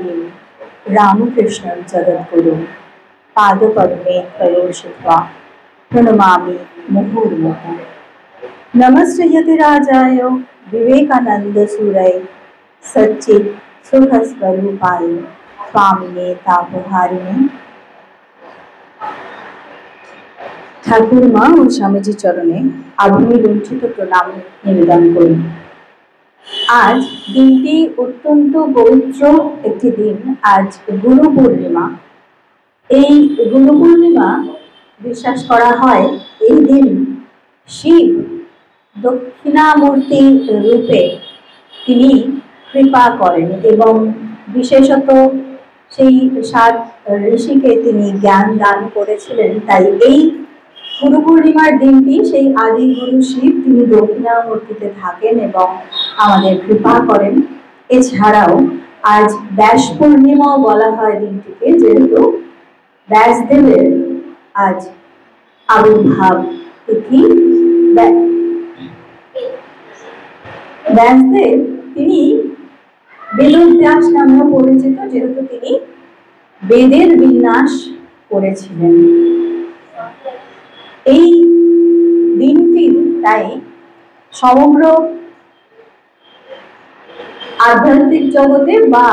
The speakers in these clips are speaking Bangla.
श्रीं रामकृष्णं जगद्गुरुं पादपद्मे प्रयोषित्वा प्रणमामि मुहुर्मुहुः। नमस्ते यतिराजाय विवेकानन्दसूरये सच्चित् सुखस्वरूपाय स्वामिने तापहारिणे। ঠাকুর মা ও স্বামীজি চরণে আধুনিক লুণ্ঠিত প্রণাম নিবেদন করি। আজ দিনটি অত্যন্ত পবিত্র একটি দিন। আজ গুরু পূর্ণিমা। এই গুরু পূর্ণিমা বিশ্বাস করা হয় এই দিন শিব দক্ষিণামূর্তি রূপে তিনি কৃপা করেন এবং বিশেষত সেই 7 ঋষিকে তিনি জ্ঞান দান করেছিলেন। তাই এই গুরু পূর্ণিমার দিনটি সেই আদি গুরু শিব তিনি দক্ষিণামূর্তিতে থাকেন এবং আমাদের কৃপা করেন। এছাড়াও আজ ব্যাস পূর্ণিমাও বলা হয় দিনটিকে, যেহেতু ব্যাসদেবের আজ আবির্ভাব তিথি। ব্যাসদেব তিনি বেদব্যাস নামেও পরিচিত, যেহেতু তিনি বেদের বিন্যাস করেছিলেন। এই দিনটি তাই সমগ্র আধ্যাত্মিক জগতে বা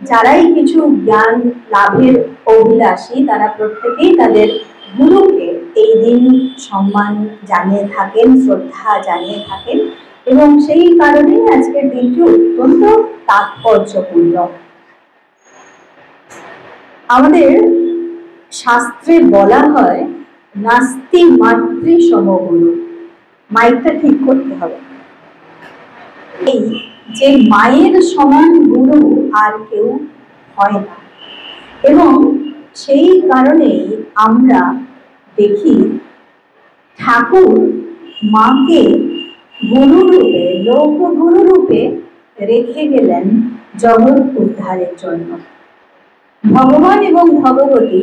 যারাই কিছু জ্ঞান লাভের অভিলাষী তারা প্রত্যেকেই তাদের গুরুকে এই দিন সম্মান জানিয়ে থাকেন, শ্রদ্ধা জানিয়ে থাকেন এবং সেই কারণেই আজকের দিনটি অত্যন্ত তাৎপর্যপূর্ণ। আমাদের শাস্ত্রে বলা হয় নাস্তি মাতৃ সমগুরু। মাইকটা ঠিক করতে হবে। এই যে মায়ের সমান গুরু আর কেউ হয় না এবং সেই কারণেই আমরা দেখি ঠাকুর মাকে গুরু রূপে, লোকগুরু রূপে রেখে গেলেন জগৎ উদ্ধারের জন্য। ভগবান এবং ভগবতী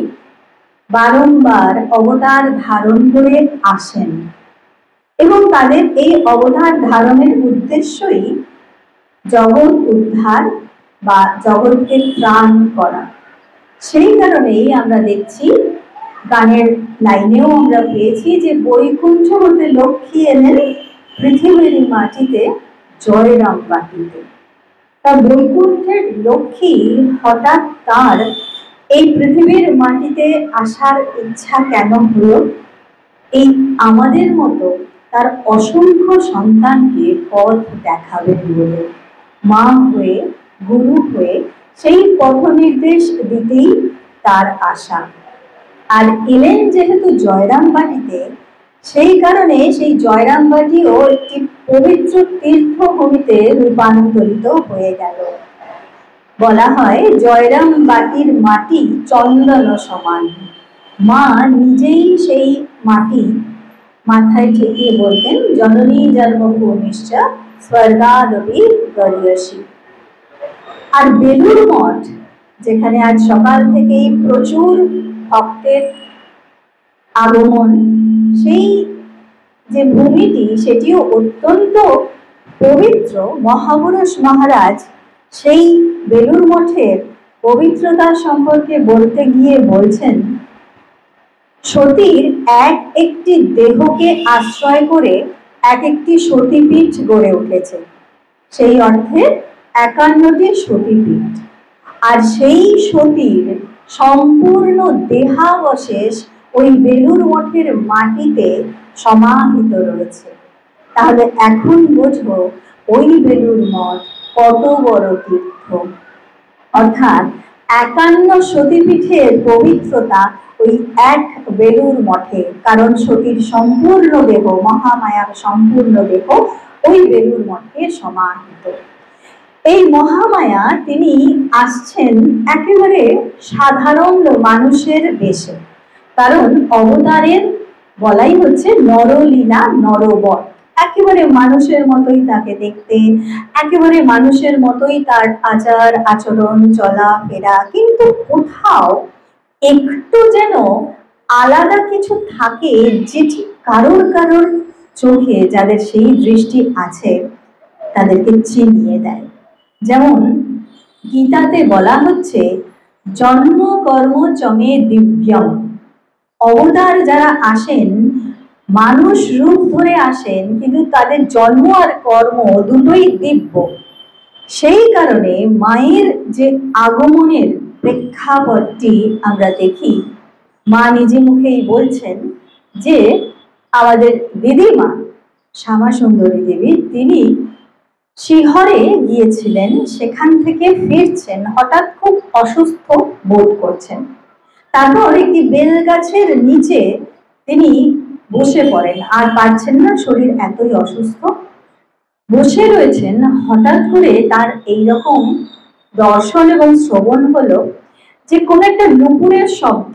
বারংবার অবতার ধারণ করে আসেন এবং তাদের এই অবতার ধারণের উদ্দেশ্যই জগৎ উদ্ধার বা জগৎকে ত্রাণ করা। সেই কারণেই আমরা দেখছি গানের লাইনেও আমরা পেয়েছি যে বৈকুণ্ঠ হতে লক্ষ্মী এলেন পৃথিবীর মাটিতে জয়রাম বাটিতে। তা বৈকুণ্ঠের লক্ষ্মী হঠাৎ তার এই পৃথিবীর মাটিতে আসার ইচ্ছা কেন হলো? এই আমাদের মতো তার অসংখ্য সন্তানকে পথ দেখাবেন বলে, মা হয়ে, গুরু হয়ে সেই পথ নির্দেশ দিতেই তার আশা। আর এলেন যেহেতু জয়রামবাটিতে, সেই কারণে সেই জয়রামবাটিও একটি পবিত্র তীর্থভূমিতে রূপান্তরিত হয়ে গেল। বলা হয় জয়রামবাটির মাটি চন্দন সমান। মা নিজেই সেই মাটি মাথায় ঠেকিয়ে বলতেন জননী জন্মভূমিশ্চ স্বর্গাদপি গরীয়সী। আর বেলুড় মঠ, যেখানে আজ সকাল থেকেই প্রচুর ভক্তের আগমন, সেই যে ভূমিটি সেটিও অত্যন্ত পবিত্র। মহাপুরুষ মহারাজ সেই বেলুড় মঠের পবিত্রতা সম্পর্কে বলতে গিয়ে বলছেন, সতীর এক একটি দেহকে আশ্রয় করে এক একটি সতীপীঠ গড়ে উঠেছে। সেই অর্থে 51টি সতীপীঠ। আর সেই সতীর সম্পূর্ণ দেহাবশেষ ওই বেলুড় মঠের মাটিতে সমাহিত রয়েছে। তাহলে এখন বুঝো ওই বেলুড় মঠ কত বড় তীর্থ। অর্থাৎ 51 সতীপীঠের পবিত্রতা ওই এক বেলুড় মঠে, কারণ সতীর সম্পূর্ণ দেহ, মহামায়ার সম্পূর্ণ দেহ ওই বেলুড় মঠে সমাহিত। এই মহামায়া তিনি আসছেন একেবারে সাধারণ মানুষের বেশে, কারণ অবতারের বলাই হচ্ছে নরলীলা নরবর। একেবারে মানুষের মতোই তাকে দেখতে, একেবারে মানুষের মতোই তার আচার আচরণ চলাফেরা, কিন্তু কোথাও একটু যেন আলাদা কিছু থাকে যেটি কারোর কারোর চোখে, যাদের সেই দৃষ্টি আছে তাদেরকে চিনিয়ে দেয়। যেমন গীতাতে বলা হচ্ছে জন্ম কর্ম চমে দিব্যম। অবতার যারা আসেন মানুষ রূপ ধরে আসেন, কিন্তু তাদের জন্ম আর কর্ম দুটোই দিব্য। সেই কারণে মায়ের যে আগমনের প্রেক্ষাপটটি আমরা দেখি, মা নিজে মুখেই বলছেন যে আমাদের দিদিমা শ্যামাসুন্দরী দেবী তিনি শিহরে গিয়েছিলেন, সেখান থেকে ফিরছেন, হঠাৎ খুব অসুস্থ বোধ করছেন। তারপর একটি বেল গাছের নিচে তিনি বসে পড়েন, আর পারছেন না, শরীর এতই অসুস্থ। বসে রয়েছেন, হঠাৎ করে তার এইরকম দর্শন এবং শ্রবণ হলো যে কোন একটা নুপুরের শব্দ।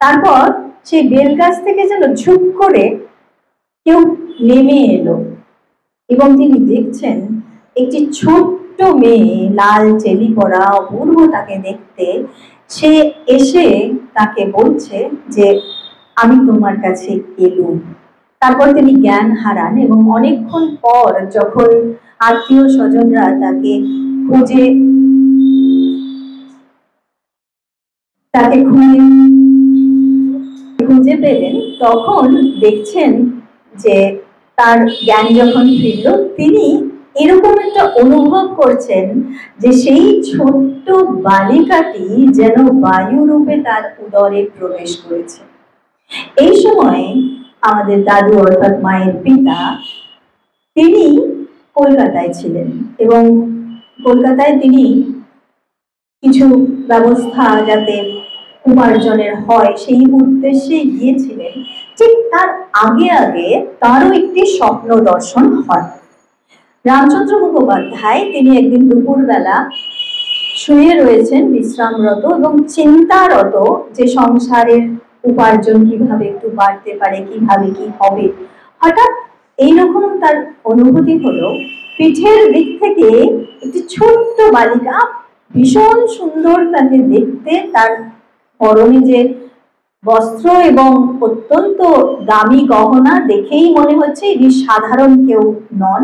তারপর সেই বেলগাছ থেকে যেন ঝুপ করে কেউ নেমে এলো এবং তিনি দেখছেন একটি ছোট্ট মেয়ে, লাল চেলি পরা, অপূর্ব তাকে দেখতে। সে এসে তাকে বলছে যে আমি তোমার কাছে এলুম। তারপর তিনি জ্ঞান হারান এবং অনেকক্ষণ পর যখন আত্মীয় স্বজনরা তাকে খুঁজে পেলেন, তখন দেখছেন যে তার জ্ঞান যখন ফিরল, তিনি এরকম একটা অনুভব করছেন যে সেই ছোট্ট বালিকাটি যেন বায়ু রূপে তার উদরে প্রবেশ করেছে। এই সময় আমাদের দাদু অর্থাৎ মায়ের পিতা তিনি কলকাতায় ছিলেন এবং কলকাতায় তিনি কিছু ব্যবস্থা যাতে উপার্জনের হয় সেই উদ্দেশ্যে গিয়েছিলেন। ঠিক তার আগে আগে তারও একটি স্বপ্ন দর্শন হয়। রামচন্দ্র মুখোপাধ্যায় তিনি একদিন দুপুরবেলা শুয়ে রয়েছেন বিশ্রামরত এবং চিন্তারত যে সংসারের উপার্জন কিভাবে একটু বাড়তে পারে, কিভাবে কি হবে। হঠাৎ এইরকম তার অনুভূতি হলো, পিঠের দিক থেকে একটি ছোট্ট বালিকা, ভীষণ সুন্দর তাকে দেখতে, তার পরনে যে বস্ত্র এবং অত্যন্ত দামি গহনা দেখেই মনে হচ্ছে ইনি সাধারণ কেউ নন,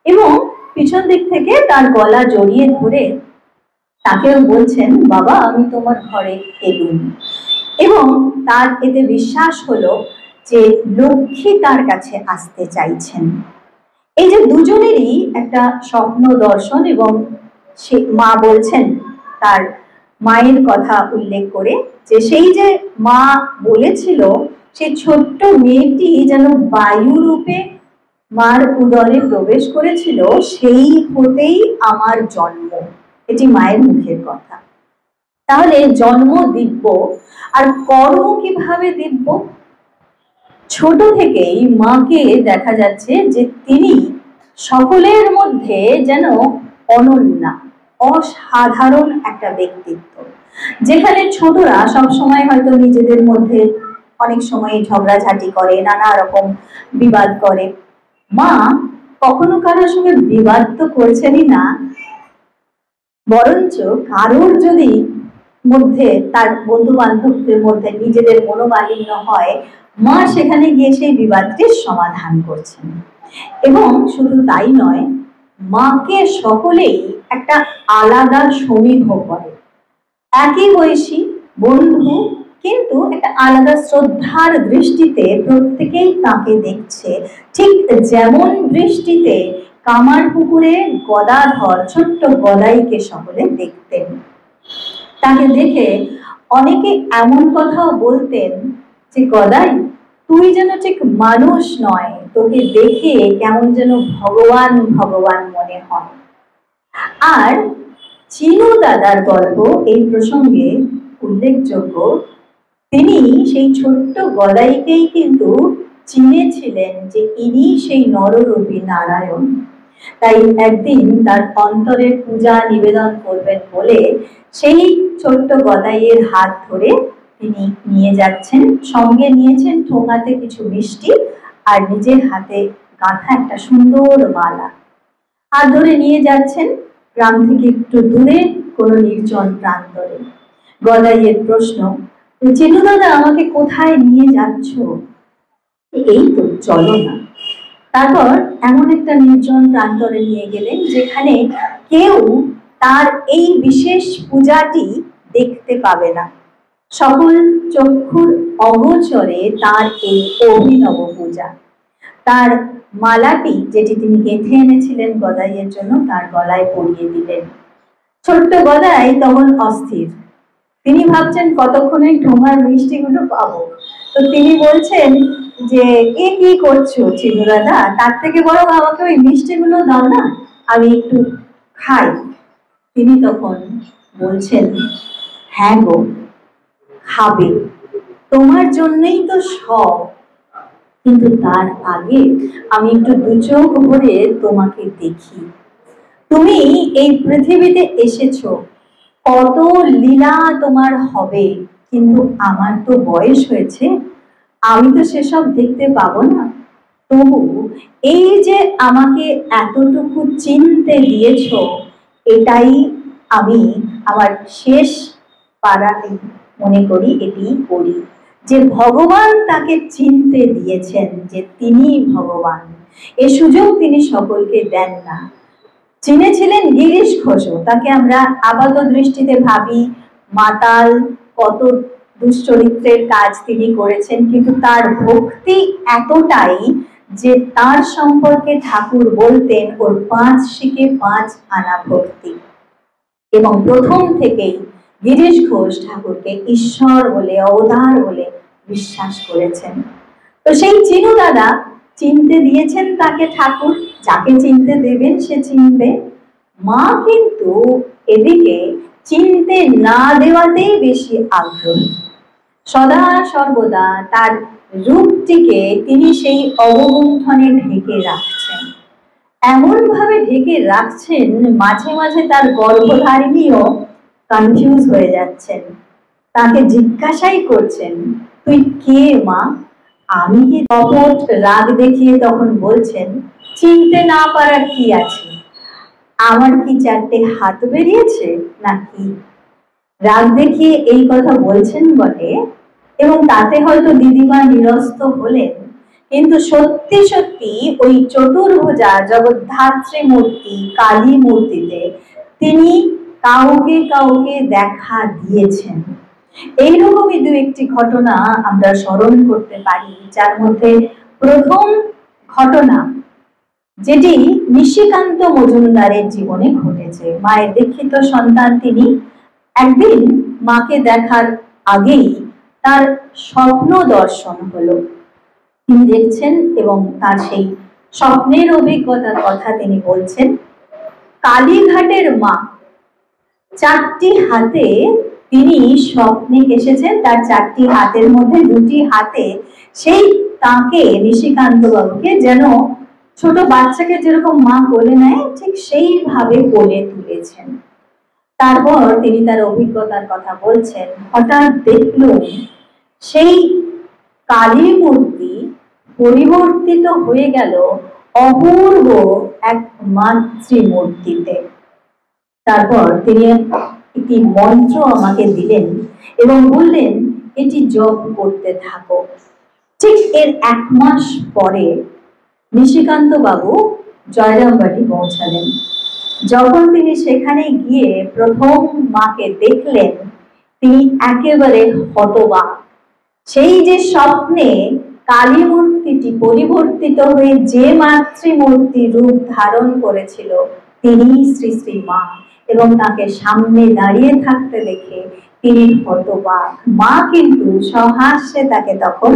এবং পিছন দিক থেকে তার গলা জড়িয়ে ধরে তাকেও বলছেন বাবা আমি তোমার ঘরে এলুম। এবং তার এতে বিশ্বাস হলো যে লক্ষ্মী তার কাছে আসতে চাইছেন। এই যে দুজনেরই একটা স্বপ্ন দর্শন, এবং সে মা বলছেন তার মায়ের কথা উল্লেখ করে যে সেই যে মা বলেছিল সেই ছোট্ট মেয়েটি যেন বায়ু রূপে মার উদরে প্রবেশ করেছিল, সেই হতেই আমার জন্ম। এটি মায়ের মুখের কথা। তাহলে জন্ম দিব্য, আর কর্ম কিভাবে দিব্য? ছোট থেকেই মাকে দেখা যাচ্ছে যে তিনি সকলের মধ্যে যেন অনন্যা, অসাধারণ একটা ব্যক্তিত্ব। যেখানে ছোটরা সব সময় হয়তো নিজেদের মধ্যে অনেক সময় ঝগড়াঝাটি করে, নানা রকম বিবাদ করে, মা কখনো কারোর সঙ্গে বিবাদ তো করছেনই না, বরঞ্চ কারোর যদি মধ্যে তার বন্ধু বান্ধবদের মধ্যে নিজেদের মনোমালিন্য হয়, মা সেখানে গিয়ে সেই বিবাদটির সমাধান করছেন। এবং শুধু তাই নয়, মাকে সকলেই একটা আলাদা সমীহ করে, একই বয়সী বন্ধু, কিন্তু একটা আলাদা শ্রদ্ধার দৃষ্টিতে প্রত্যেকেই তাকে দেখছে। ঠিক যেমন দৃষ্টিতে কামার পুকুরে গদাধর ছোট্ট গদাইকে সকলে দেখতেন। তাকে দেখে অনেকে এমন কথাও বলতেন যে গদাই তুই যেন ঠিক মানুষ নয়, তোকে দেখে কেমন যেন ভগবান ভগবান মনে হয়। আর চিনু দাদার গল্প এই প্রসঙ্গে উল্লেখযোগ্য, তিনি সেই ছোট্ট গদাইকেই কিন্তু চিনেছিলেন যে ইনি সেই নররূপী নারায়ণ। তাই একদিন তার অন্তরের পূজা নিবেদন করবেন বলে সেই ছোট্ট গদাইয়ের হাত ধরে তিনি নিয়ে যাচ্ছেন, সঙ্গে নিয়েছেন ঠোঙাতে কিছু মিষ্টি আর নিজের হাতে গাঁথা একটা সুন্দর মালা। হাত ধরে নিয়ে যাচ্ছেন গ্রাম থেকে একটু দূরে কোনো নির্জন প্রান্তরে। গদাইয়ের প্রশ্ন, চিনু দাদা আমাকে কোথায় নিয়ে যাচ্ছ? এই তো চলো না। তারপর এমন একটা নির্জন প্রান্তরে নিয়ে গেলেন যেখানে কেউ তার এই বিশেষ পূজাটি দেখতে পাবে না। সকল চক্ষুর অগোচরে তার এই অভিনব পূজা। তার মালাটি যেটি তিনি গেঁথে এনেছিলেন গদাইয়ের জন্য তার গলায় পরিয়ে দিলেন। ছোট্ট গদাই তখন অস্থির, তিনি ভাবছেন কতক্ষণে ঠোঙার মিষ্টিগুলো পাবো। তো তিনি বলছেন যে এ কি করছো চিনু দাদা, তার থেকে বরং আমাকে ওই মিষ্টিগুলো দাও না, আমি একটু খাই। তিনি তখন বলছেন, হ্যাঁ গো খাবে, তোমার জন্যই তো সব, কিন্তু তার আগে আমি একটু দু চোখ ভরে তোমাকে দেখি। তুমি এই পৃথিবীতে এসেছো, কত লীলা তোমার হবে, কিন্তু আমার তো বয়স হয়েছে, আমি তো সেসব দেখতে পাবো না। তবু এই যে আমাকে এতটুকু চিনতে দিয়েছ, এটাই আমি আমার শেষ পাড়াতে মনে করি, এটি করি যে ভগবান তাকে চিনতে দিয়েছেন যে তিনি ভগবান। এ সুযোগ তিনি সকলকে দেন না। চিনেছিলেন গিরিশ ঘোষও, তাকে আমরা আপাত দৃষ্টিতে ভাবি মাতাল, কত দুশ্চরিত্রের কাজ তিনি করেছেন, কিন্তু তার ভক্তি এতটাই যে তার সম্পর্কে ঠাকুর বলতেন ওর 5 শিকে 5 আনা ভক্তি। এবং প্রথম থেকেই গিরিশ ঘোষ ঠাকুরকে ঈশ্বর বলে, অবতার বলে বিশ্বাস করেছেন। তো সেই চিনু দাদা চিনতে দিয়েছেন তাকে ঠাকুর, যাকে চিনতে দেবেন সে চিনবে। মা কিন্তু এদিকে চিনতে না দেওয়াতেই বেশি আগ্রহী। সদা সর্বদা তার রূপটিকে তিনি সেই অবগুণ্ঠনে ঢেকে রাখছেন, এমন ভাবে ঢেকে রাখছেন মাঝে মাঝে তার গর্ভধারিণীও কনফিউজ হয়ে যাচ্ছেন, তাকে জিজ্ঞাসাই করছেন, তুই কে মা? আমি কি? কপট রাগ দেখিয়ে তখন বলছেন, চিনতে না পারার কি আছে, আমার কি 4টে হাত বেরিয়েছে নাকি? রাগ দেখিয়ে এই কথা বলছেন বটে, এবং তাতে হয়তো দিদিমা নিরস্ত হলেন, কিন্তু সত্যি সত্যি ওই চতুর্ভুজা জগদ্ধাত্রী মূর্তি কালী মূর্তিতে তিনি কাউকে কাউকে দেখা দিয়েছেন। এইরকমই দু একটি ঘটনা আমরা স্মরণ করতে পারি, যার মধ্যে প্রথম ঘটনা যেটি নিশিকান্ত মজুমদারের জীবনে ঘটেছে। মায়ের দীক্ষিত সন্তান তিনি। একদিন মাকে দেখার আগেই তার স্বপ্ন দর্শন হলো। তিনি দেখছেন এবং তার সেই স্বপ্নের অভিজ্ঞতার কথা তিনি বলছেন। কালীঘাটের মা 4টি হাতে তিনি স্বপ্নে এসেছেন, তার 4টি হাতের মধ্যে 2টি হাতে সেই তাকে নিশিকান্ত বাবুকে যেন ছোট বাচ্চাকে যেরকম মা কোলে নেয় ঠিক সেইভাবে কোলে তুলেছেন। তারপর তিনি তার অভিজ্ঞতার কথা বলছেন, হঠাৎ দেখলেন সেই কালী মূর্তি পরিবর্তিত হয়ে গেল অপূর্ব এক মাতৃমূর্তিতে। তারপর তিনি একটি মন্ত্র আমাকে দিলেন এবং বললেন, এটি জপ করতে থাকো। ঠিক এর 1 মাস পরে নিশিকান্ত বাবু জয়রামবাটি পৌঁছালেন। যখন তিনি সেখানে গিয়ে প্রথম মাকে দেখলেন, তিনি একেবারে হতবাক। সেই যে স্বপ্নে কালী মূর্তিটি পরিবর্তিত হয়ে যে মাতৃমূর্তি রূপ ধারণ করেছিল তিনি শ্রী শ্রী মা, এবং তাকে সামনে দাঁড়িয়ে থাকতে দেখে তিনি হতবাক। মা কিন্তু সহাস্যে তাকে তখন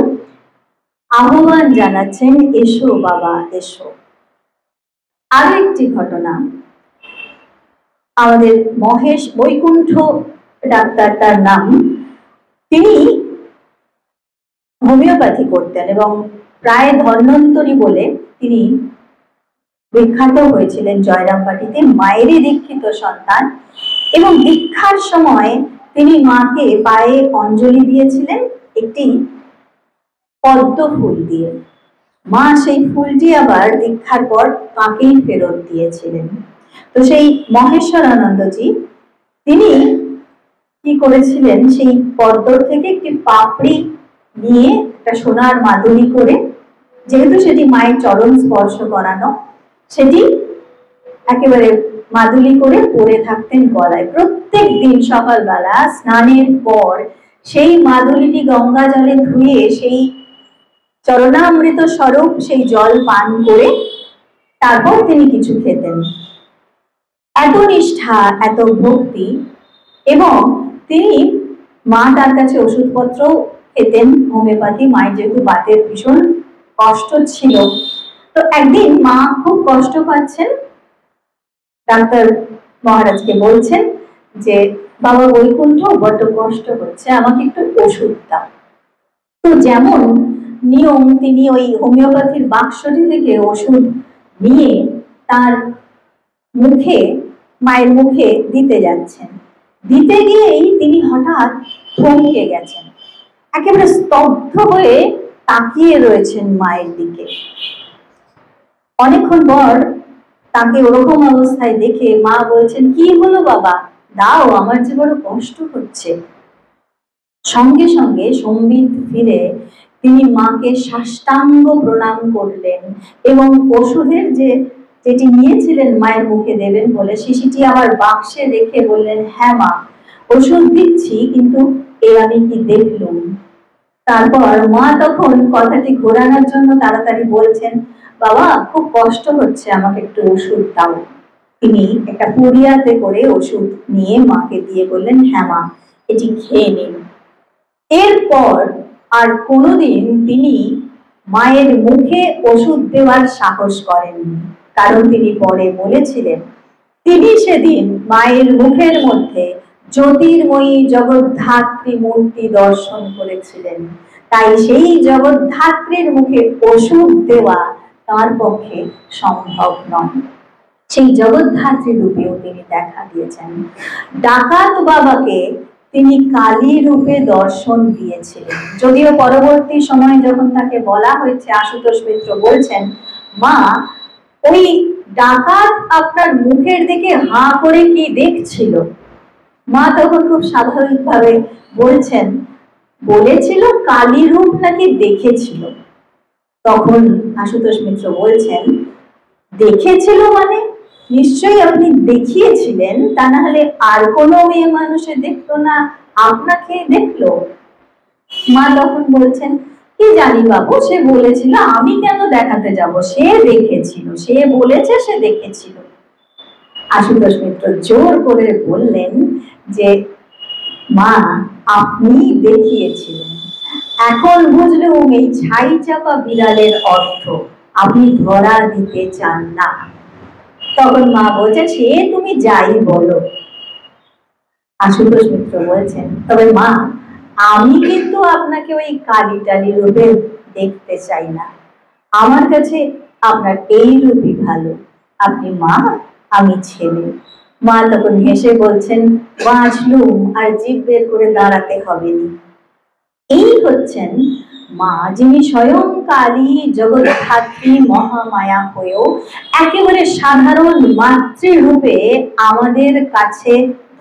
আহ্বান জানাচ্ছেন, এসো বাবা এসো। আরো একটি ঘটনা, আমাদের মহেশ বৈকুণ্ঠ ডাক্তার তার নাম, তিনি হোমিওপ্যাথি করতেন এবং প্রায় ধন্বন্তরী বলে তিনি বিখ্যাত হয়েছিলেন জয়রামবাটিতে। মায়েরই দীক্ষিত সন্তান, এবং দীক্ষার সময় তিনি মাকে পায়ে অঞ্জলি দিয়েছিলেন একটি পদ্ম ফুল দিয়ে। মা সেই ফুলটি আবার দীক্ষার পর তাকেই ফেরত দিয়েছিলেন। তো সেই মহেশ্বরানন্দজি তিনি কি করেছিলেন, সেই পদ্মর থেকে একটি পাপড়ি নিয়ে একটা সোনার মাদুলি করে, যেহেতু সেটি মায়ের চরণ স্পর্শ করানো, সেটি একেবারে মাদুলি করে পরে থাকতেন গলায়। প্রত্যেক দিন সকালবেলা স্নানের পর সেই মাদুলিটি গঙ্গা জলে ধুয়ে সেই চরণামৃত স্বরূপ সেই জল পান করে তারপর তিনি কিছু খেতেন। এত নিষ্ঠা, এত ভক্তি, এবং তিনি মা তার কাছে ওষুধপত্র খেতেন হোমিওপ্যাথি। মায়ের যেহেতু বাতের ভীষণ কষ্ট ছিল, তো একদিন মা খুব কষ্ট পাচ্ছেন, ডাক্তার মহারাজকে বলছেন যে বাবা বৈকুণ্ঠ বড্ড কষ্ট হচ্ছে, আমাকে একটু ওষুধ দাও। তো যেমন নিয়ম তিনি ওই হোমিওপ্যাথির বাক্সটি থেকে ওষুধ নিয়ে তার মুখে, মায়ের মুখে দিতে যাচ্ছেন। দিতে গিয়েই তিনি হঠাৎ থমকে গেছেন, একেবারে স্তব্ধ হয়ে তাকিয়ে রয়েছেন মায়ের দিকে। অনেকক্ষণ পর তাকে ওরকম অবস্থায় দেখে মা বলছেন, কি হলো বাবা, দাও, আমার যে বড় কষ্ট হচ্ছে। সঙ্গে সঙ্গে সম্বিত ফিরে তিনি মাকে সাষ্টাঙ্গ প্রণাম করলেন এবং ওষুধের যেটি নিয়েছিলেন মায়ের মুখে দেবেন বলে শিশিটি আবার বাক্সে রেখে বললেন, হ্যাঁ মা, ওষুধ দিচ্ছি, কিন্তু এ আমি কি দেখলুম। তারপর মা তখন কথাটি ঘোরানোর জন্য তাড়াতাড়ি বলছেন, বাবা খুব কষ্ট হচ্ছে, আমাকে একটু ওষুধ দাও। তিনি একটা পুড়িয়াতে করে ওষুধ নিয়ে মাকে দিয়ে বললেন, হ্যাঁ মা, এটি খেয়ে নিন। এরপর আর কোনোদিন তিনি মায়ের মুখে ওষুধ দেওয়ার সাহস করেননি, কারণ তিনি পরে বলেছিলেন তিনি সেদিন মায়ের মুখের মধ্যে জ্যোতির্ময়ী জগদ্ধাত্রী মূর্তি দর্শন করেছিলেন। তাই সেই জগদ্ধাত্রীর মুখে ওষুধ দেওয়া তার পক্ষে সম্ভব নয়। সেই জগদ্ধাত্রী রূপেও তিনি দেখা দিয়েছেন। ডাকাত বাবাকে তিনি কালী রূপে দর্শন দিয়েছিলেন, যদিও পরবর্তী সময়ে যখন তাকে বলা হয়েছে, আশুতোষ মিত্র বলছেন, মা ওই ডাকাত আপনার মুখের দিকে হাঁ করে কি দেখছিল? মা তখন খুব স্বাভাবিকভাবে বলছেন, বলেছিল কালী রূপ নাকি দেখেছিল। তখন আশুতোষ মিত্র বলছেন, দেখেছিল মানে নিশ্চয়ই আপনি দেখিয়েছিলেন, তা না হলে আর কোনো মেয়ে মানুষে দেখলো না, আপনাকে দেখলো? মা তখন বলছেন, কি জানি বাবু, সে বলেছিল, আমি কেন দেখাতে যাব, সে দেখেছিল, সে বলেছে সে দেখেছিল। আশুতোষ মিত্র জোর করে বললেন যে মা আপনি দেখিয়েছিলেন, এখন বুঝলুম এই ছাই চাপা বিড়ালের অর্থ, আপনি ধরা দিতে চান না। তখন মা বলছে, সে তুমি যাই বলো। আশুতোষ মিত্র বলছেন, তবে মা আমি কিন্তু আপনাকে ওই কালী টালি রূপে দেখতে চাই না, আমার কাছে আপনার এই রূপই ভালো, আপনি মা আমি ছেলে। মা তখন হেসে বলছেন, বাঁচলুম, আর জিভ বের করে দাঁড়াতে হবে না। এই হচ্ছেন মা, যিনি স্বয়ং কালী জগদ্ধাত্রী মহামায়া হয়েও একেবারে সাধারণ মাতৃরূপে আমাদের কাছে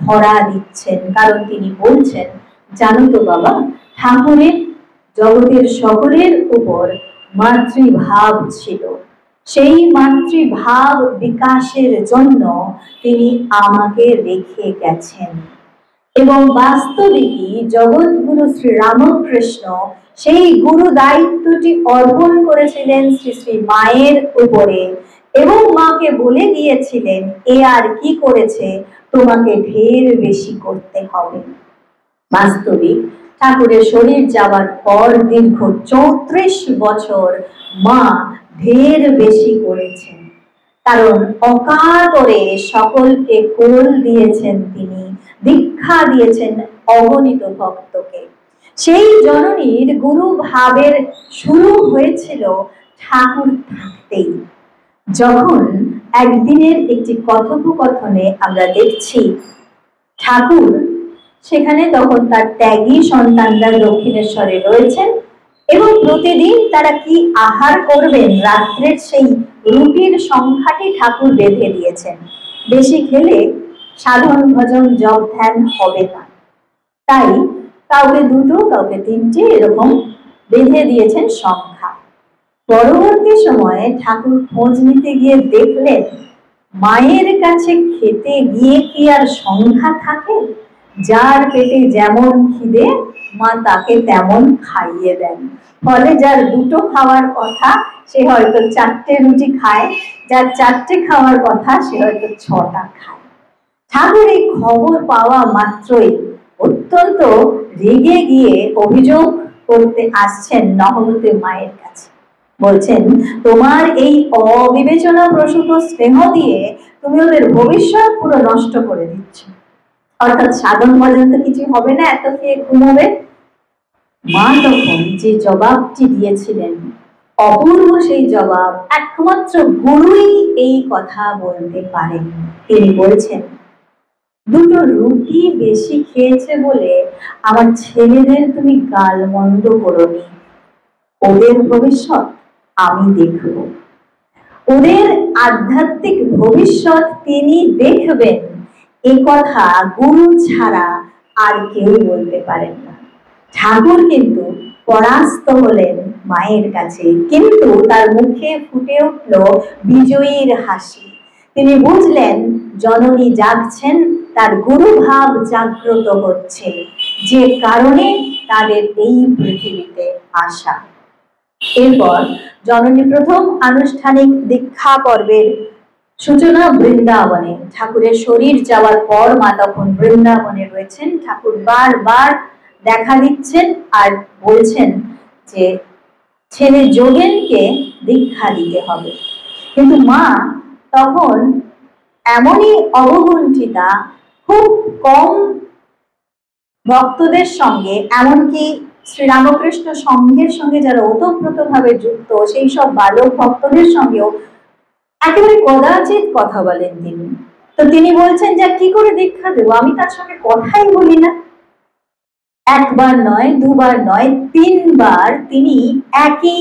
ধরা দিচ্ছেন। কারণ তিনি বলছেন, জানো তো বাবা, ঠাকুরের জগতের সকলের উপর মাতৃভাব ছিল, সেই মাতৃভাব বিকাশের জন্য তিনি আমাকে রেখে গেছেন। এবং বাস্তবিকই জগৎগুরু শ্রী রামকৃষ্ণ সেই গুরু দায়িত্বটি অর্পণ করেছিলেন শ্রী শ্রী মায়ের উপরে, এবং মাকে বলে দিয়েছিলেন, এ আর কি করেছে, তোমাকে ঢের বেশি করতে হবে। বাস্তবিক ঠাকুরের শরীর যাওয়ার পর দীর্ঘ 34 বছর মা ঢের বেশি করেছেন, কারণ অকাতরে সকলকে কোল দিয়েছেন, তিনি দীক্ষা দিয়েছেন অগণিত ভক্তকে। সেই জননীর গুরু ভাবের শুরু হয়েছিল ঠাকুর থাকতেই। যখন একদিনের একটি কথোপকথনে আমরা দেখছি ঠাকুর সেখানে, তখন তার ত্যাগী সন্তানরা দক্ষিণেশ্বরে রয়েছেন এবং প্রতিদিন তারা কি আহার করবেন, রাত্রের সেই রুটির সংখ্যাটি ঠাকুর বেঁধে দিয়েছেন। বেশি খেলে সাধন ভজন জপ ধ্যান হবে না, তাই কাউকে 2টো কাউকে 3টে এরকম বেঁধে দিয়েছেন সংখ্যা। পরবর্তী সময়ে ঠাকুর খোঁজ নিতে গিয়ে দেখলেন মায়ের কাছে খেতে গিয়ে কি আর সংখ্যা থাকে? যার পেটে যেমন খিদে মা তাকে তেমন খাইয়ে দেন। ফলে যার দুটো খাওয়ার কথা সে হয়তো 4টে রুটি খায়, যার 4টে খাওয়ার কথা সে হয়তো 6টা খায়। ঠাকুর এই খবর পাওয়া মাত্রই অত্যন্ত রেগে গিয়ে অভিযোগ করতে আসছেন নহবতী মায়ের কাছে। বলছেন, তোমার এই অবিবেচনা প্রসূত স্নেহ দিয়ে তুমি ওদের ভবিষ্যৎ পুরো নষ্ট করে দিচ্ছ। অর্থাৎ সাধন পর্যন্ত কিছু হবে না, এত খেয়ে ঘুমোবে। মা তখন যে জবাবটি দিয়েছিলেন, অপূর্ব সেই জবাব, একমাত্র গুরুই এই কথা বলতে পারেন। তিনি বলছেন, দুটো রুটি বেশি খেয়েছে বলে আমার ছেলেদের তুমি গালমন্দ করোনি। ওদের ভবিষ্যৎ আমি দেখব, ওদের আধ্যাত্মিক ভবিষ্যৎ তিনি দেখবেন, এ কথা গুরু ছাড়া আর কেউ বলতে পারেন না। ঠাকুর কিন্তু পরাস্ত হলেন মায়ের কাছে, কিন্তু তার মুখে ফুটে উঠল বিজয়ীর হাসি। তিনি বুঝলেন জননী জাগছেন, তার গুরুভাব জাগ্রত হচ্ছে, যে কারণে তাদের এই পৃথিবীতে আসা। এরপর জননী প্রথম আনুষ্ঠানিক দীক্ষা পর্বের সূচনা বৃন্দাবনে। ঠাকুরের শরীর যাওয়ার পর মা তখন বৃন্দাবনে রয়েছেন। ঠাকুর বারবার দেখা দিচ্ছেন আর বলছেন যে ছেলে যোগেনকে দীক্ষা দিতে হবে। কিন্তু মা তখন এমনই অবগুণ্ঠিতা, খুব কম ভক্তদের সঙ্গে, এমনকি শ্রীরামকৃষ্ণ সংঘের সঙ্গে যারা ওতপ্রোতভাবে যুক্ত সেই সব বালক ভক্তদের সঙ্গেও একেবারে কদাচিৎ কথা বলেন তিনি। তো তিনি বলছেন যে কি করে দীক্ষা দেবো, আমি তার সঙ্গে কথাই বলি না। একবার নয়, দুবার নয়, 3বার তিনি একই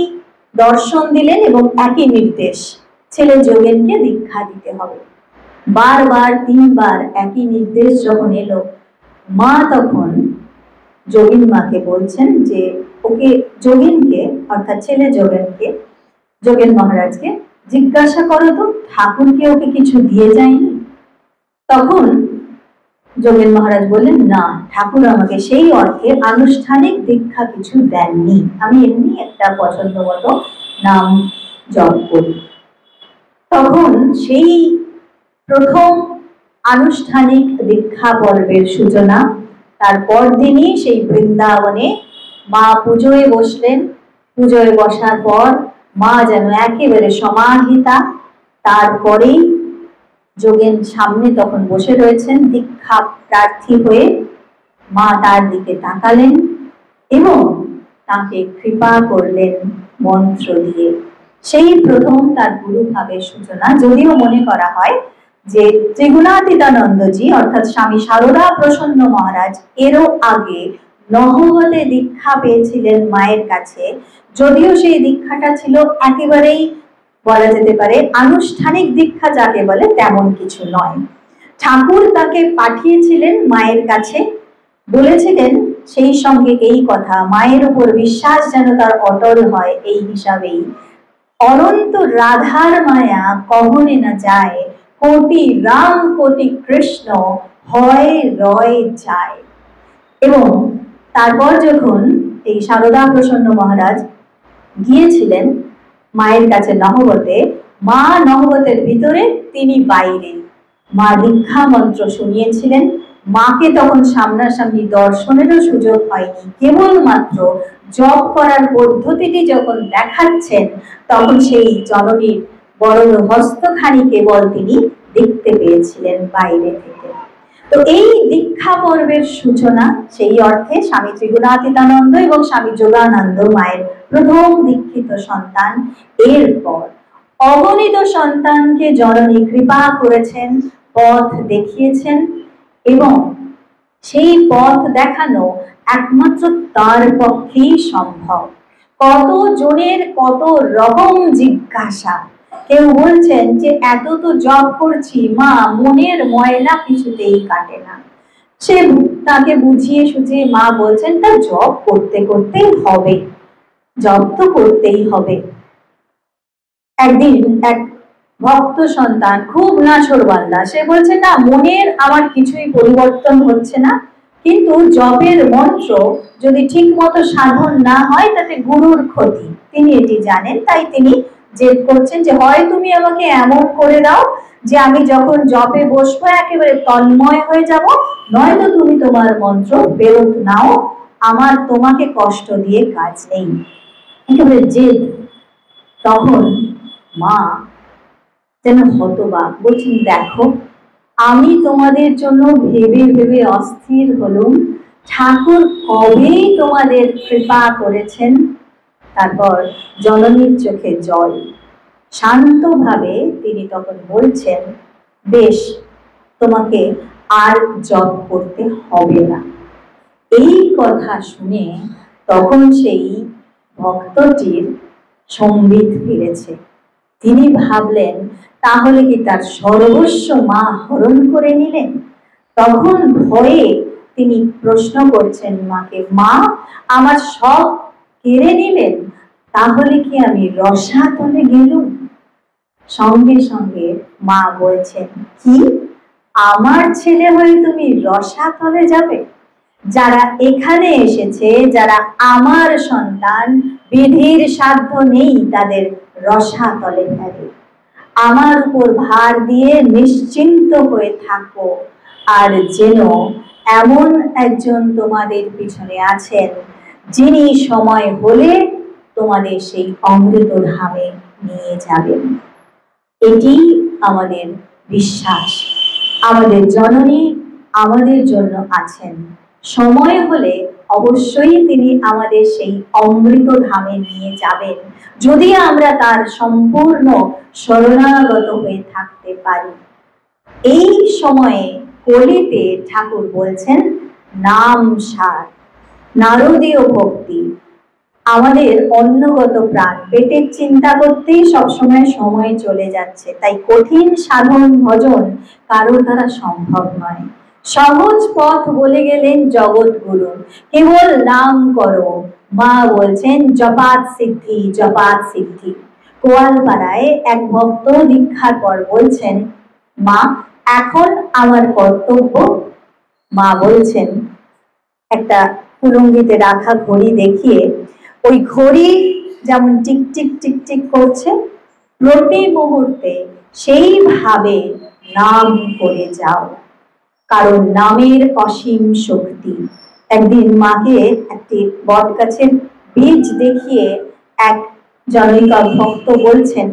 দর্শন দিলেন এবং একই নির্দেশ, ছেলে যোগেনকে দীক্ষা দিতে হবে। বারবার 3বার একই নির্দেশ যখন এলো, মা তখন যোগিন মাকে বলছেন যে ওকে, যোগিনকে অর্থাৎ ছেলে যোগেনকে, যোগেন মহারাজকে জিজ্ঞাসা করো তো ঠাকুর কি ওকে কিছু দিয়ে যায়নি? তখন যোগেন মহারাজ বললেন, না, ঠাকুর আমাকে সেই অর্থে আনুষ্ঠানিক দীক্ষা কিছু দেননি, আমি এমনি একটা পছন্দ মতো নাম জপ করি। তখন সেই প্রথম আনুষ্ঠানিক দীক্ষা পর্বের সূচনা। তারপর দিনই সেই বৃন্দাবনে মা পুজোয় বসলেন। পুজোয় বসার পর মা যেন একেবারে সমাহিতা। তারপরেই যোগেন সামনে তখন বসে রয়েছেন দীক্ষা প্রার্থী হয়ে। মা তার দিকে তাকালেন এবং তাকে কৃপা করলেন মন্ত্র দিয়ে। সেই প্রথম তার গুরুভাবের সূচনা। যদিও মনে করা হয় যে ত্রিগুণাতীতানন্দজি অর্থাৎ স্বামী সারদা প্রসন্ন মহারাজ এরও আগে নহবতে দীক্ষা পেয়েছিলেন মায়ের কাছে, যদিও সেই দীক্ষাটা ছিল একেবারেই বলা যেতে পারে আনুষ্ঠানিক দীক্ষা যাকে বলে তেমন কিছু নয়। ঠাকুর তাকে পাঠিয়েছিলেন মায়ের কাছে, বলেছিলেন সেই সঙ্গে এই কথা, মায়ের উপর বিশ্বাস যেন তার অটল হয়, এই হিসাবেই অনন্ত রাধার মায়া কহনে না যায়, কোটি রাম কোটি কৃষ্ণ হয় রয় যায়। এবং তারপর যখন এই সারদা প্রসন্ন মহারাজ গিয়েছিলেন মায়ের কাছে নহবতে, মা নহবতের ভিতরে, তিনি বাইরে। মা দীক্ষা মন্ত্র শুনিয়েছিলেন। মাকে তখন সামনাসামনি দর্শনেরও সুযোগ হয়নি, কেবলমাত্র জপ করার পদ্ধতিটি যখন দেখাচ্ছেন তখন সেই জননীর বরণ হস্তখানি কেবল তিনি দেখতে পেয়েছিলেন বাইরে থেকে। তো এই দীক্ষা পর্বের সূচনা, সেই অর্থে স্বামী ত্রিগুণাতীতানন্দ এবং স্বামী যোগানন্দ মায়ের প্রথম দীক্ষিত সন্তান। এরপর অগণিত সন্তানকে জননী কৃপা করেছেন, পথ দেখিয়েছেন এবং সেই পথ দেখানো একমাত্র তার পক্ষেই সম্ভব। কত জনের কত রকম জিজ্ঞাসা। কেউ বলছেন যে এত তো জপ করছি মা, মনের ময়লা কিছুতেই কাটে না। সে তাকে বুঝিয়ে সুঝিয়ে মা বলছেন তা জপ করতে করতেই হবে, জপ তো করতেই হবে। একদিন এক ভক্ত সন্তান, খুব নাছোড়বান্দা। সে বলছে না, মনের আমার কিছুই পরিবর্তন হচ্ছে না, কিন্তু জপের মন্ত্র যদি ঠিক মতো সাধন না হয় তাতে গুরুর ক্ষতি, তিনি এটি জানেন। তাই তিনি জেদ করছেন যে হয় তুমি আমাকে এমন করে দাও যে আমি যখন জপে বসবো একেবারে তন্ময় হয়ে যাব, নয়তো তুমি তোমার মন্ত্র ফেরত নাও, আমার তোমাকে কষ্ট দিয়ে কাজ নেই। একেবারে জেদ। তখন মা যেন হতবাক, বলছেন দেখো আমি তোমাদের জন্য ভেবে ভেবে অস্থির হলুম, ঠাকুর কবেই তোমাদের কৃপা করেছেন। তারপর জননীর চোখে জল। শান্তভাবে তিনি তখন বলছেন, বেশ, তোমাকে আর জপ করতে হবে না। এই কথা শুনে তখন সেই ভক্তটির সম্বিত ফিরেছে। তিনি ভাবলেন তাহলে কি তার সর্বস্ব মা হরণ করে নিলেন। তখন ভয়ে তিনি প্রশ্ন করছেন মাকে, মা আমার সব কেড়ে নিলেন, তাহলে কি আমি রসাতলে গেলুম? সঙ্গে সঙ্গে মা বলছেন, কি আমার ছেলে হয়ে তুমি রসাতলে যাবে? যারা এখানে এসেছে, যারা আমার সন্তান, বিধির সাধ্য নেই তাদের রসাতলে ফেলে। আমার উপর ভার দিয়ে নিশ্চিন্ত হয়ে থাকো, আর যেন এমন একজন তোমাদের পিছনে আছেন যিনি সময় হলে তোমাদের সেই অমৃত ধামে নিয়ে যাবেন। এটি আমাদের বিশ্বাস। আমাদের জননী আমাদের জন্য আছেন, সময় হলে অবশ্যই তিনি আমাদের সেই অমৃত ধামে নিয়ে যাবেন, যদি আমরা তার সম্পূর্ণ শরণাগত হয়ে থাকতে পারি। এই সময়ে কলিতে ঠাকুর বলছেন নাম সার, নারদীয় ভক্তি আমাদের অন্নগত প্রাণ। পেটের চিন্তা করতেই সবসময় সময় চলে যাচ্ছে, তাই কঠিন সাধন ভজন কারোর দ্বারা সম্ভব নয়। সহজ পথ বলে গেলেন জগৎগুরু, কেবল নাম করো। মা বলছেন জপাত সিদ্ধি, জপাত সিদ্ধি। গোয়ালপাড়ায় এক ভক্ত দীক্ষার পর বলছেন, মা এখন আমার কর্তব্য। মা বলছেন একটা কুলঙ্গিতে রাখা ঘড়ি দেখিয়ে, ওই ঘড়ি যেমন টিকটিক টিকটিক করছে, প্রতি মুহূর্তে সেইভাবে নাম করে যাও, কারণ নামের অসীম শক্তি। একদিন মাকে একটি বট গাছের বীজ দেখিয়ে এক জনৈকা ভক্ত বলছেন,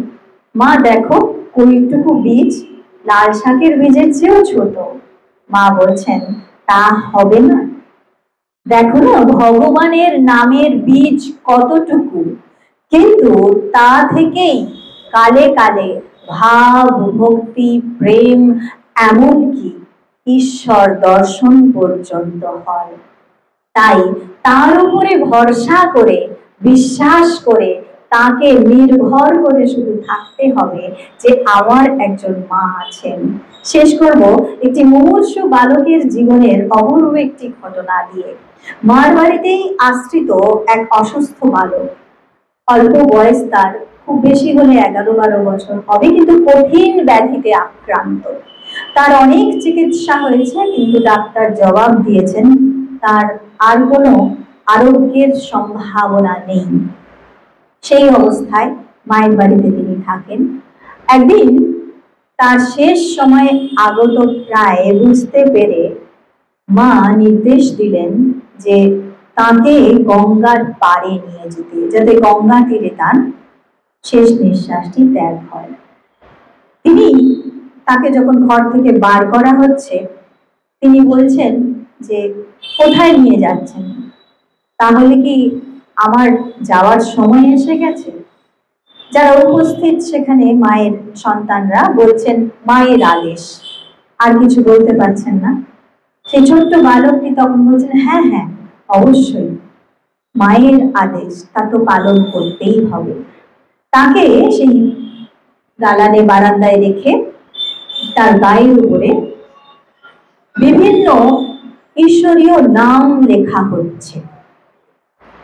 মা দেখো কইটুকু বীজ, লাল শাকের বীজের চেয়েও ছোট। মা বলছেন তা হবে না, দেখো না ভগবানের নামের বীজ কতটুকু, কিন্তু তা থেকেই কালে কালে ভাব, ভক্তি, প্রেম, এমনকি ঈশ্বর দর্শন পর্যন্ত হয়। তাই তার উপরে ভরসা করে, বিশ্বাস করে, তাকে নির্ভর করে শুধু থাকতে হবে যে আমার একজন মা আছেন। শেষ করব একটি মুমূর্ষু বালকের জীবনের অপূর্ব একটি ঘটনা দিয়ে। মার বাড়িতেই আশ্রিত এক অসুস্থ বালক, অল্প বয়স তার, খুব বেশি হলে 11-12 বছর হবে, কিন্তু কঠিন ব্যাধিতে আক্রান্ত। তার অনেক চিকিৎসা হয়েছে, কিন্তু ডাক্তার জবাব দিয়েছেন তার আর কোনো আরোগ্যের সম্ভাবনা নেই। সেই অবস্থায় মায়ের বাড়িতে তিনি থাকেন। একদিন তার শেষ সময় আগত প্রায় বুঝতে পেরে মা নির্দেশ দিলেন যে তাকে গঙ্গার পাড়ে নিয়ে যেতে, যাতে গঙ্গা তীরে তার শেষ নিঃশ্বাসটি ত্যাগ হয়। তিনি তাকে যখন ঘর থেকে বার করা হচ্ছে, তিনি বলছেন যে কোথায় নিয়ে যাচ্ছেন, তাহলে কি আমার যাওয়ার সময় এসে গেছে? যারা উপস্থিত সেখানে মায়ের সন্তানরা বলছেন মায়ের আদেশ, আর কিছু বলতে পারছেন না। সেই ছোট্ট বালকটি তখন বলছেন হ্যাঁ হ্যাঁ অবশ্যই, মায়ের আদেশ তা তো পালন করতেই হবে। তাকে সেই দালানে বারান্দায় রেখে তার গায়ের উপরে বিভিন্ন ঈশ্বরীয় নাম লেখা হচ্ছে।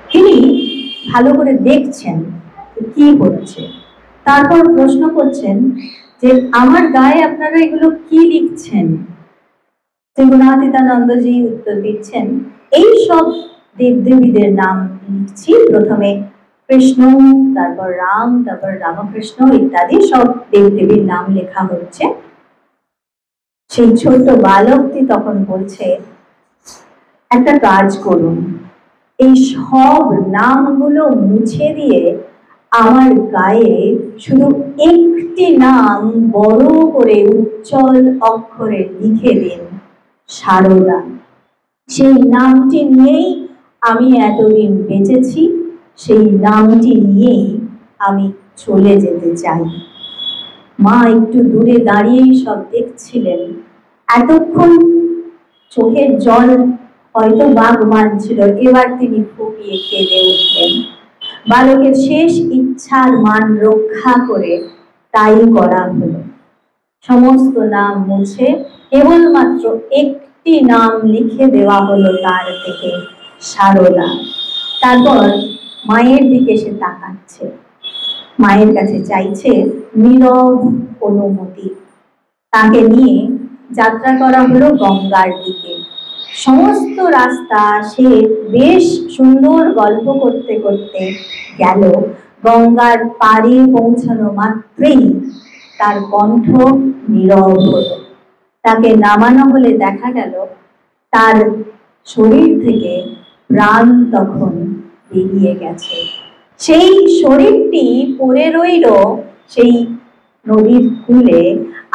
তিনি ভালো করে দেখছেন কি হচ্ছে, তারপর প্রশ্ন করছেন যে আমার গায়ে আপনারা এগুলো কি লিখছেন। ত্রিগুণাতীতানন্দজি উত্তর দিচ্ছেন, এই সব দেবদেবীদের নাম লিখছি, প্রথমে কৃষ্ণ, তারপর রাম, তারপর রামকৃষ্ণ ইত্যাদি সব দেবদেবীর নাম লেখা হচ্ছে। সেই ছোট্ট বালকটি তখন বলছে, একটা কাজ করুন, এই সব নামগুলো মুছে দিয়ে আমার গায়ে শুধু একটি নাম বড় করে উজ্জ্বল অক্ষরে লিখে দিন, সারদা। সেই নামটি নিয়েই আমি এতদিন বেঁচেছি, সেই নামটি নিয়েই আমি চলে যেতে চাই। মা একটু দূরে দাঁড়িয়েই সব দেখছিলেন। এতক্ষণ চোখের জল হয়তো বাগমান ছিল, এবার তিনি ফুপিয়ে কেঁদে উঠলেন। বালকের শেষ ইচ্ছার মান রক্ষা করে তাই করা হলো। সমস্ত নাম মুছে কেবলমাত্র একটি নাম লিখে দেওয়া হলো তার থেকে, সারদা। তারপর মায়ের দিকে সে তাকাচ্ছে, মায়ের কাছে চাইছে নীরব অনুমতি। তাকে নিয়ে যাত্রা করা হলো গঙ্গার দিকে। সমস্ত রাস্তা সে বেশ সুন্দর গল্প করতে করতে গেল। গঙ্গার পাড়ে পৌঁছানো মাত্রই তার কণ্ঠ নীরব হলো। তাকে নামানো হলে দেখা গেল তার শরীর থেকে প্রাণ তখন বেরিয়ে গেছে। সেই শরীরটি পড়ে রইল সেই নদীর কূলে,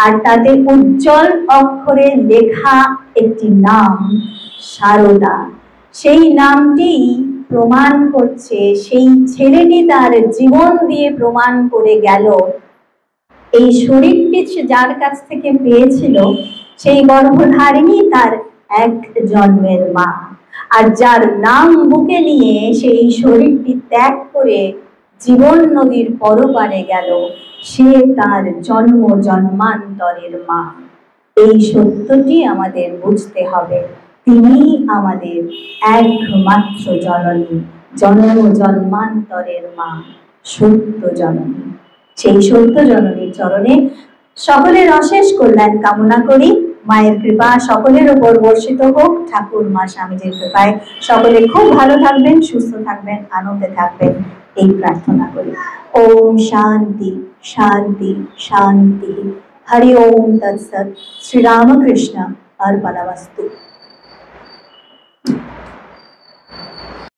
আর তাতে উজ্জ্বল অক্ষরে লেখা একটি নাম, সারদা। সেই নামটি প্রমাণ করছে, সেই ছেলেটি তার জীবন দিয়ে প্রমাণ করে গেল এই শরীরটি যার কাছ থেকে পেয়েছিল সেই গর্ভধারিণী তার এক জন্মের মা। আর যার নাম বুকে নিয়ে সেই শরীরটি ত্যাগ করে জীবন নদীর পরপারে গেল, সে তার জন্ম জন্মান্তরের মা। এই সত্যটি আমাদের বুঝতে হবে, তিনি আমাদের একমাত্র জননী, জন্ম জন্মান্তরের মা, সত্য জননী। সেই সত্য জননীর চরণে সকলের অশেষ কল্যাণ কামনা করি। মায়ের কৃপা সকলের উপর বর্ষিত হোক। ঠাকুর মা স্বামীজির কৃপায় সকলে খুব ভালো থাকবেন, সুস্থ থাকবেন, আনন্দে থাকবেন, এই প্রার্থনা করি। ওম শান্তি শান্তি শান্তি। হরি ওম তৎসৎ। শ্রী রামকৃষ্ণ अर्पणमस्तु।